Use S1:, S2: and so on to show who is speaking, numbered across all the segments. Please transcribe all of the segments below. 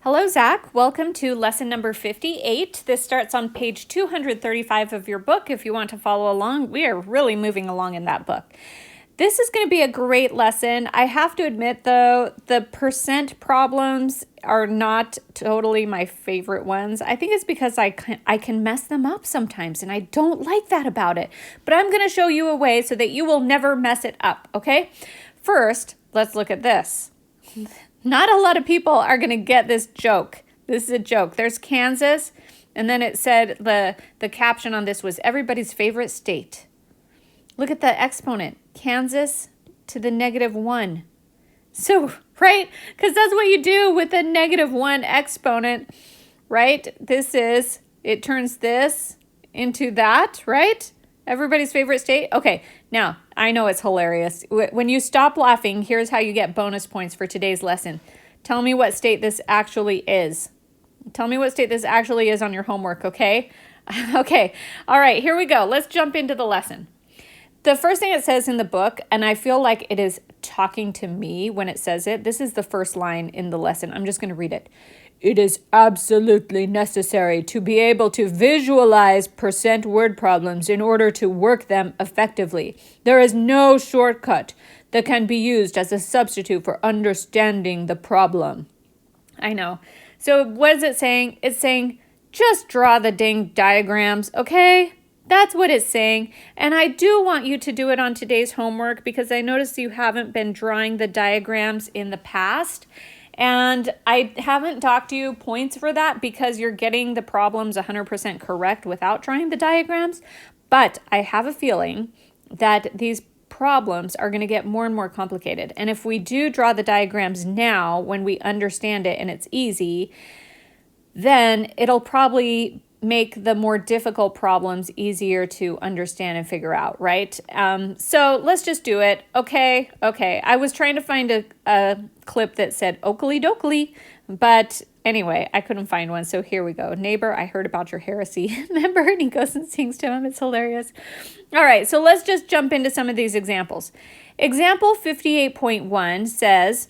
S1: Hello, Zach. Welcome to lesson number 58. This starts on page 235 of your book. If you want to follow along, we are really moving along in that book. This is going to be a great lesson. I have to admit, though, the percent problems are not totally my favorite ones. I think it's because I can mess them up sometimes, and I don't like that about it. But I'm going to show you a way so that you will never mess it up, okay? First, let's look at this. Not a lot of people are going to get this joke. This is a joke. There's Kansas, and then it said the caption on this was everybody's favorite state. Look at the exponent, Kansas to the -1. So, right? Because that's what you do with a -1 exponent, right? It turns this into that, right? Everybody's favorite state? Okay, now, I know it's hilarious. When you stop laughing, here's how you get bonus points for today's lesson. Tell me what state this actually is. Tell me what state this actually is on your homework, okay? Okay, all right, here we go. Let's jump into the lesson. The first thing it says in the book, and I feel like it is talking to me when it says it, this is the first line in the lesson. I'm just going to read it. It is absolutely necessary to be able to visualize percent word problems in order to work them effectively. There is no shortcut that can be used as a substitute for understanding the problem. I know. So what is it saying? It's saying, just draw the dang diagrams, okay? That's what it's saying. And I do want you to do it on today's homework because I noticed you haven't been drawing the diagrams in the past. And I haven't docked you points for that because you're getting the problems 100% correct without drawing the diagrams. But I have a feeling that these problems are going to get more and more complicated. And if we do draw the diagrams now, when we understand it and it's easy, then it'll probably make the more difficult problems easier to understand and figure out, right? So let's just do it. Okay. I was trying to find a clip that said Oakley dokley, but anyway, I couldn't find one. So here we go. Neighbor, I heard about your heresy. Remember? And he goes and sings to him. It's hilarious. All right. So let's just jump into some of these examples. Example 58.1 says,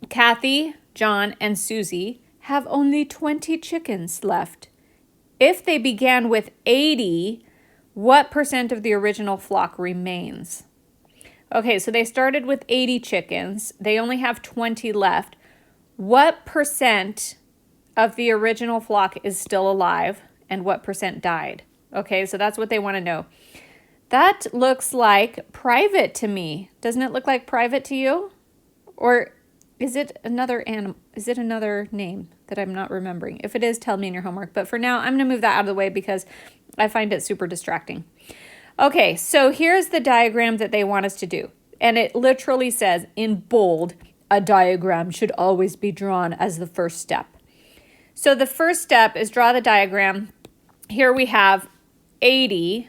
S1: Kathy, John, and Susie have only 20 chickens left. If they began with 80, what percent of the original flock remains? Okay, so they started with 80 chickens. They only have 20 left. What percent of the original flock is still alive and what percent died? Okay, so that's what they want to know. That looks like private to me. Doesn't it look like private to you? Or is it another animal? Is it another name that I'm not remembering? If it is, tell me in your homework. But for now, I'm going to move that out of the way because I find it super distracting. Okay, so here's the diagram that they want us to do. And it literally says in bold, a diagram should always be drawn as the first step. So the first step is draw the diagram. Here we have 80.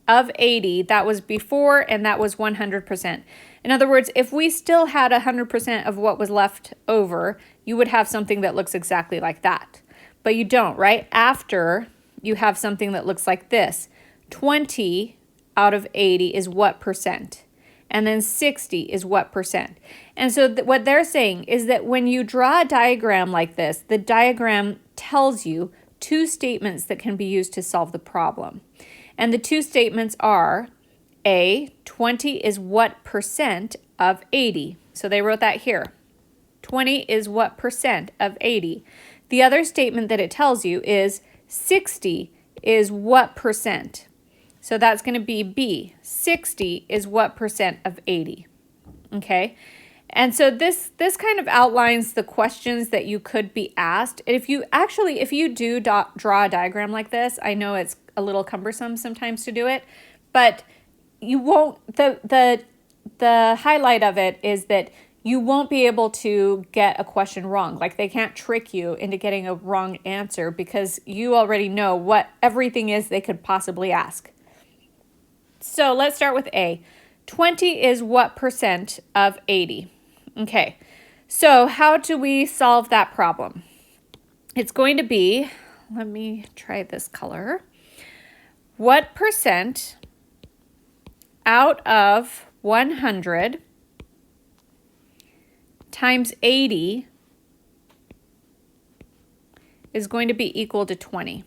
S1: Of 80, that was before, and that was 100%. In other words, if we still had 100% of what was left over, you would have something that looks exactly like that. But you don't, right? After, you have something that looks like this. 20 out of 80 is what percent? And then 60 is what percent? And so what they're saying is that when you draw a diagram like this, the diagram tells you two statements that can be used to solve the problem. And the two statements are, A, 20 is what percent of 80? So they wrote that here. 20 is what percent of 80? The other statement that it tells you is 60 is what percent? So that's going to be B. 60 is what percent of 80? Okay? And so this kind of outlines the questions that you could be asked. If you do draw a diagram like this, I know it's a little cumbersome sometimes to do it, but you won't, the highlight of it is that you won't be able to get a question wrong. Like they can't trick you into getting a wrong answer because you already know what everything is they could possibly ask. So let's start with A. 20 is what percent of 80? Okay, so how do we solve that problem? It's going to be, let me try this color. What percent out of 100 times 80 is going to be equal to 20.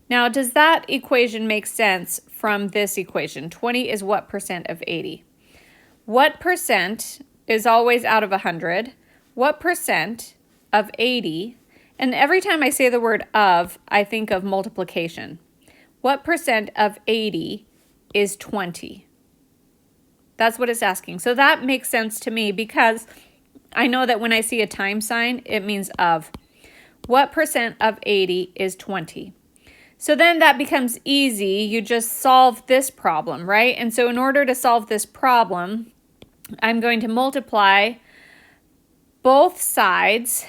S1: Now, does that equation make sense from this equation? 20 is what percent of 80? What percent is always out of 100? What percent of 80? And every time I say the word of, I think of multiplication. What percent of 80 is 20? That's what it's asking. So that makes sense to me because I know that when I see a time sign, it means of. What percent of 80 is 20? So then that becomes easy. You just solve this problem, right? And so in order to solve this problem, I'm going to multiply both sides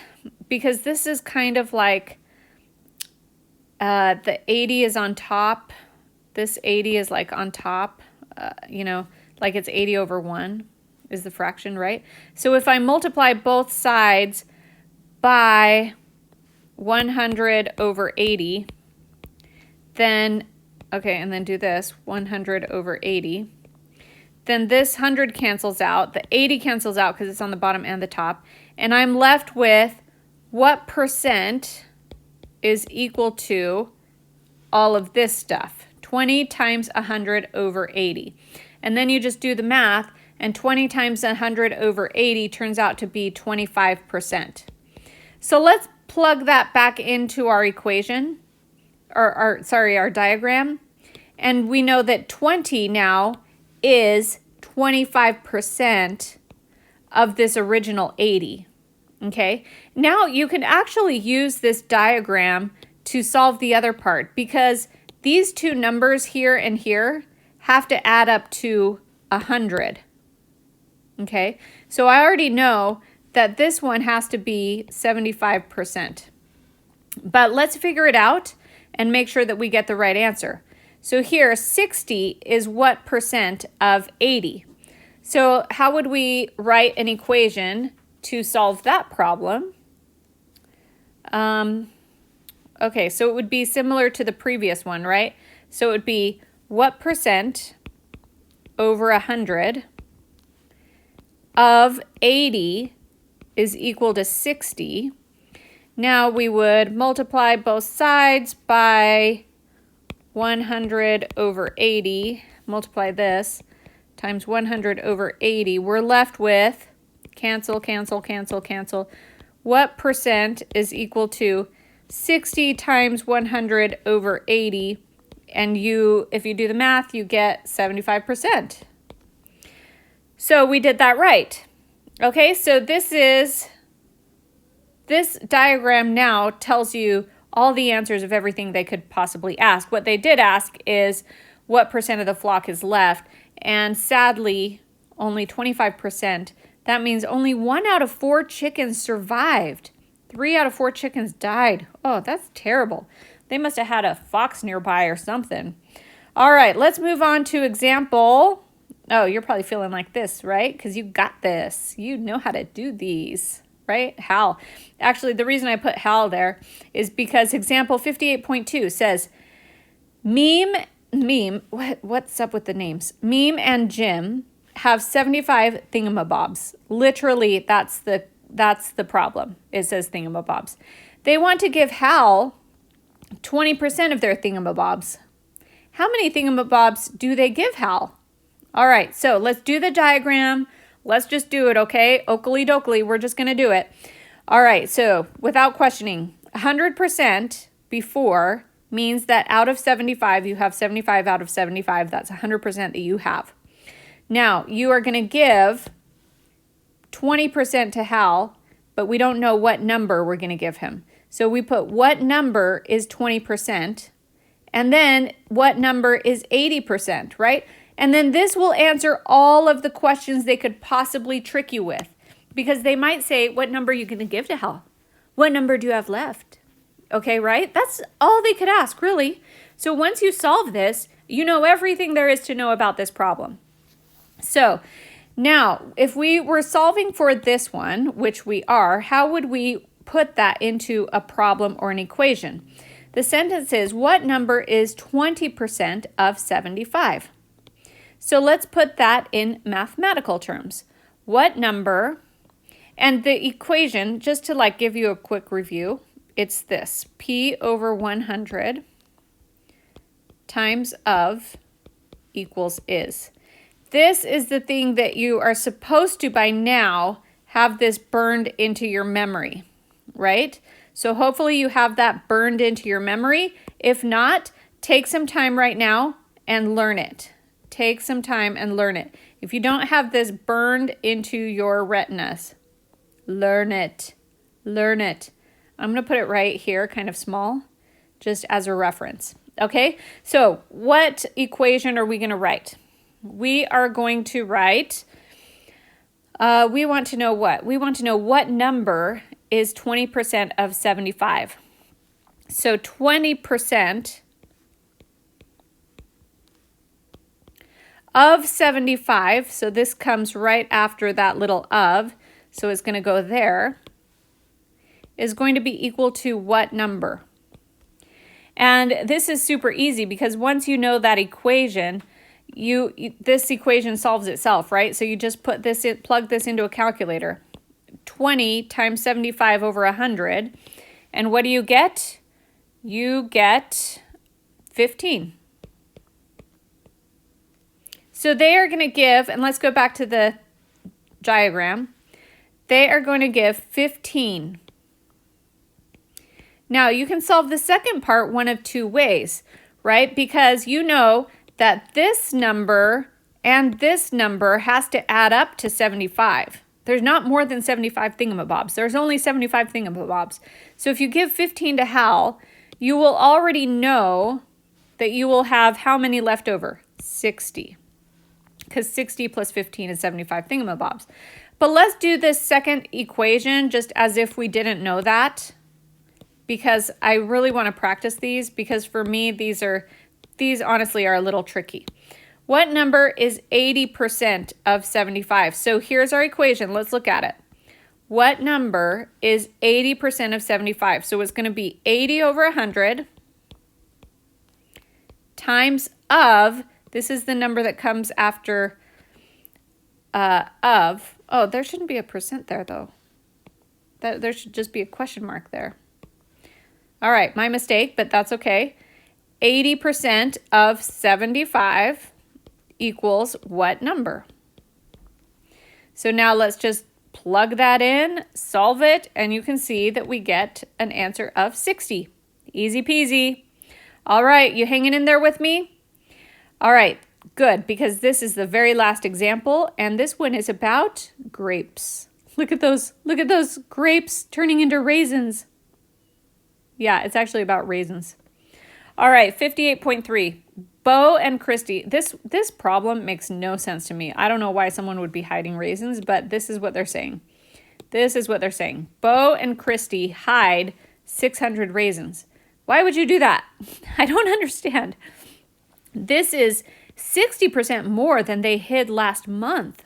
S1: because this is kind of like the 80 is on top. This 80 is like on top, like it's 80 over 1 is the fraction, right? So if I multiply both sides by 100 over 80, then, and then do this, 100 over 80. Then this 100 cancels out. The 80 cancels out because it's on the bottom and the top. And I'm left with what percent is equal to all of this stuff. 20 times 100 over 80. And then you just do the math, and 20 times 100 over 80 turns out to be 25%. So let's plug that back into our equation, our diagram. And we know that 20 now is 25% of this original 80. Okay, now you can actually use this diagram to solve the other part because these two numbers here and here have to add up to 100. Okay, so I already know that this one has to be 75%. But let's figure it out and make sure that we get the right answer. So here, 60 is what percent of 80? So how would we write an equation to solve that problem? Okay, so it would be similar to the previous one, right? So it would be what percent over 100 of 80 is equal to 60. Now we would multiply both sides by 100 over 80, multiply this, times 100 over 80. We're left with, cancel, cancel, cancel, cancel. What percent is equal to 60 times 100 over 80? And if you do the math, you get 75%. So we did that right. Okay, so this diagram now tells you all the answers of everything they could possibly ask. What they did ask is what percent of the flock is left, and sadly, only 25%. That means only 1 out of 4 chickens survived. 3 out of 4 chickens died. Oh, that's terrible. They must have had a fox nearby or something. All right, let's move on to example. Oh, you're probably feeling like this, right? Because you got this. You know how to do these. Right? Hal. Actually, the reason I put Hal there is because example 58.2 says, what's up with the names? Meme and Jim have 75 thingamabobs. Literally, that's the problem. It says thingamabobs. They want to give Hal 20% of their thingamabobs. How many thingamabobs do they give Hal? All right, so let's do the diagram. Let's just do it, okay? Oakley dokley, we're just going to do it. All right, so without questioning, 100% before means that out of 75, you have 75 out of 75. That's 100% that you have. Now, you are going to give 20% to Hal, but we don't know what number we're going to give him. So we put what number is 20%, and then what number is 80%, right? And then this will answer all of the questions they could possibly trick you with. Because they might say, what number are you going to give to Hal? What number do you have left? Okay, right? That's all they could ask, really. So once you solve this, you know everything there is to know about this problem. So now, if we were solving for this one, which we are, how would we put that into a problem or an equation? The sentence is, what number is 20% of 75? So let's put that in mathematical terms. What number, and the equation, just to give you a quick review, it's this, P over 100 times of equals is. This is the thing that you are supposed to, by now, have this burned into your memory, right? So hopefully you have that burned into your memory. If not, take some time right now and learn it. Take some time and learn it. If you don't have this burned into your retinas, learn it. Learn it. I'm going to put it right here, kind of small, just as a reference. Okay, so what equation are we going to write? We are going to write, we want to know what? We want to know what number is 20% of 75. So 20% of 75, so this comes right after that little of, so it's going to go there, is going to be equal to what number? And this is super easy because once you know that equation, this equation solves itself, right? So you just put this in, plug this into a calculator. 20 times 75 over 100. And what do you get? You get 15. So they are going to give, and let's go back to the diagram. They are going to give 15. Now, you can solve the second part one of two ways, right? Because you know that this number and this number has to add up to 75. There's not more than 75 thingamabobs. There's only 75 thingamabobs. So if you give 15 to Hal, you will already know that you will have how many left over? 60. Because 60 plus 15 is 75 thingamabobs. But let's do this second equation just as if we didn't know that, because I really want to practice these, because for me, these honestly are a little tricky. What number is 80% of 75? So here's our equation. Let's look at it. What number is 80% of 75? So it's going to be 80 over 100 times of, this is the number that comes after of. Oh, there shouldn't be a percent there, though. There should just be a question mark there. All right, my mistake, but that's okay. 80% of 75 equals what number? So now let's just plug that in, solve it, and you can see that we get an answer of 60. Easy peasy. All right, you hanging in there with me? All right, good, because this is the very last example, and this one is about grapes. Look at those grapes turning into raisins. Yeah, it's actually about raisins. All right, 58.3. Bo and Christy. This problem makes no sense to me. I don't know why someone would be hiding raisins, but this is what they're saying. This is what they're saying. Bo and Christy hide 600 raisins. Why would you do that? I don't understand. This is 60% more than they hid last month.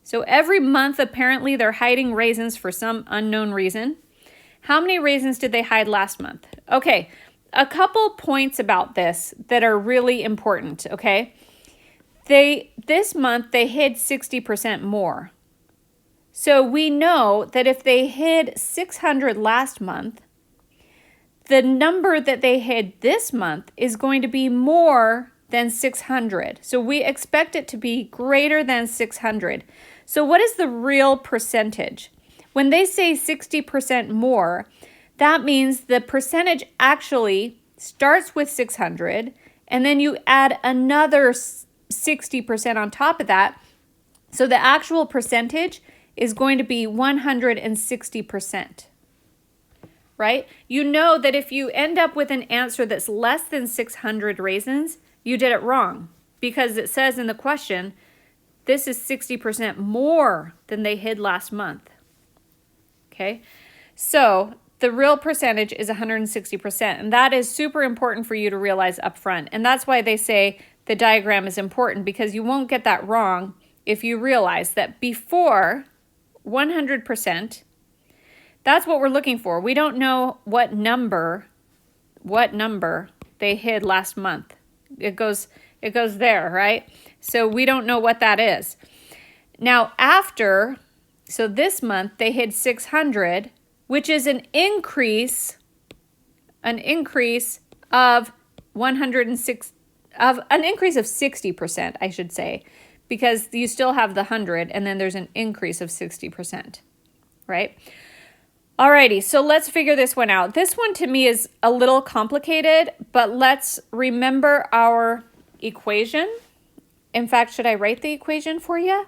S1: So every month, apparently, they're hiding raisins for some unknown reason. How many raisins did they hide last month? Okay, a couple points about this that are really important, okay? This month, they hid 60% more. So we know that if they hid 600 last month, the number that they hid this month is going to be more than 600. So we expect it to be greater than 600. So what is the real percentage? When they say 60% more, that means the percentage actually starts with 600, and then you add another 60% on top of that. So the actual percentage is going to be 160%, right? You know that if you end up with an answer that's less than 600 raisins, you did it wrong, because it says in the question, this is 60% more than they hid last month. Okay, so the real percentage is 160%, and that is super important for you to realize up front. And that's why they say the diagram is important, because you won't get that wrong if you realize that before 100%, that's what we're looking for. We don't know what number they hid last month. It goes there, right? So we don't know what that is. Now after, so this month they hid 600, which is an increase an increase of 60%, I should say, because you still have the 100 and then there's an increase of 60%, right? Alrighty, so let's figure this one out. This one to me is a little complicated, but let's remember our equation. In fact, should I write the equation for you?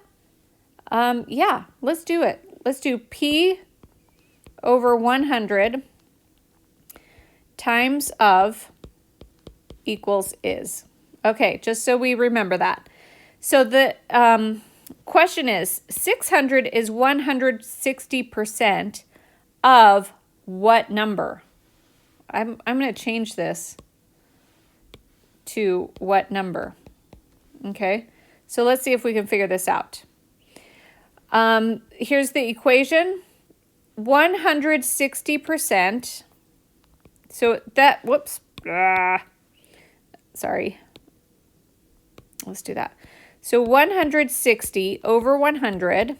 S1: Yeah, let's do it. Let's do P over 100 times of equals is. Okay, just so we remember that. So the question is, 600 is 160% of what number? I'm going to change this to what number. Okay, so let's see if we can figure this out. Here's the equation. 160%. So that, whoops. Sorry. Let's do that. So 160 over 100,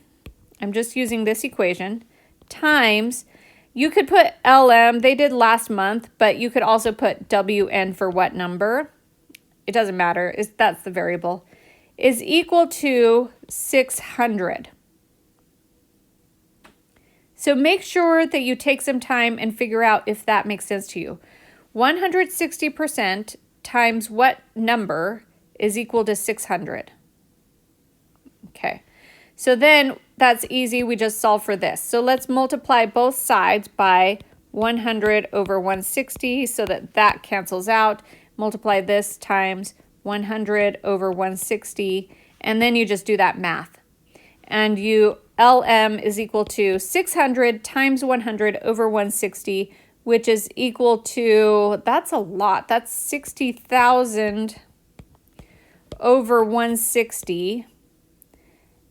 S1: I'm just using this equation, times, you could put LM, they did last month, but you could also put WN for what number. It doesn't matter, that's the variable, is equal to 600. So make sure that you take some time and figure out if that makes sense to you. 160% times what number is equal to 600? Okay, so then that's easy. We just solve for this. So let's multiply both sides by 100 over 160 so that that cancels out. Multiply this times 100 over 160, and then you just do that math. And LM is equal to 600 times 100 over 160, which is equal to, that's a lot, that's 60,000 over 160,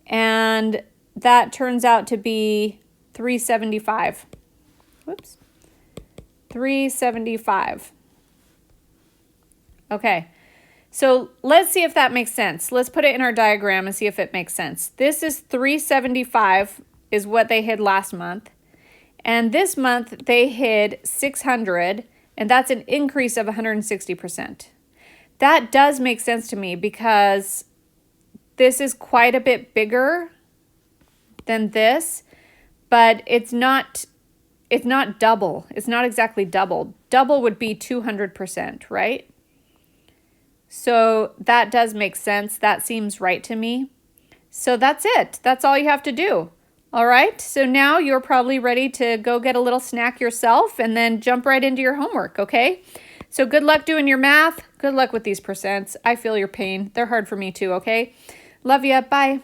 S1: and that turns out to be 375. Whoops. 375. Okay, so let's see if that makes sense. Let's put it in our diagram and see if it makes sense. This is 375 is what they hid last month. And this month they hid 600, and that's an increase of 160%. That does make sense to me because this is quite a bit bigger than this, but it's not double. It's not exactly double. Double would be 200%, right? So that does make sense. That seems right to me. So that's it. That's all you have to do. All right, so now you're probably ready to go get a little snack yourself and then jump right into your homework, okay? So good luck doing your math. Good luck with these percents. I feel your pain. They're hard for me too, okay? Love ya. Bye.